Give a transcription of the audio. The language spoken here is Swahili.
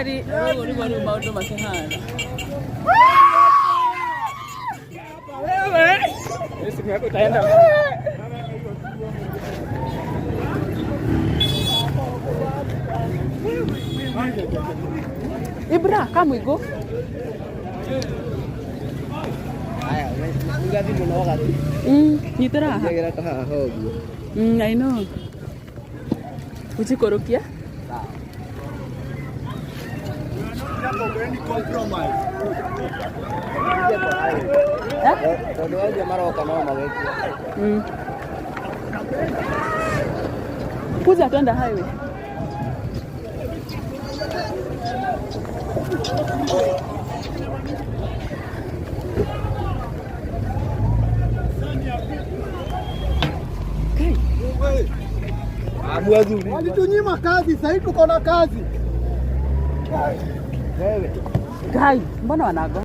Kweli wewe maoto masihana. Wewe. Simu yako itaenda. Ibra, kama igo. Aya, ngazi munoga tu. Nitara. Ngira ta hogu. I know. Uchikorokia? Sawa. Any compromise. Ndio waje mara kama maweki. Kuja twenda highway. Walitunyima kazi, sasa hivi tuko na kazi. Wewe. Gai, mbona wanago?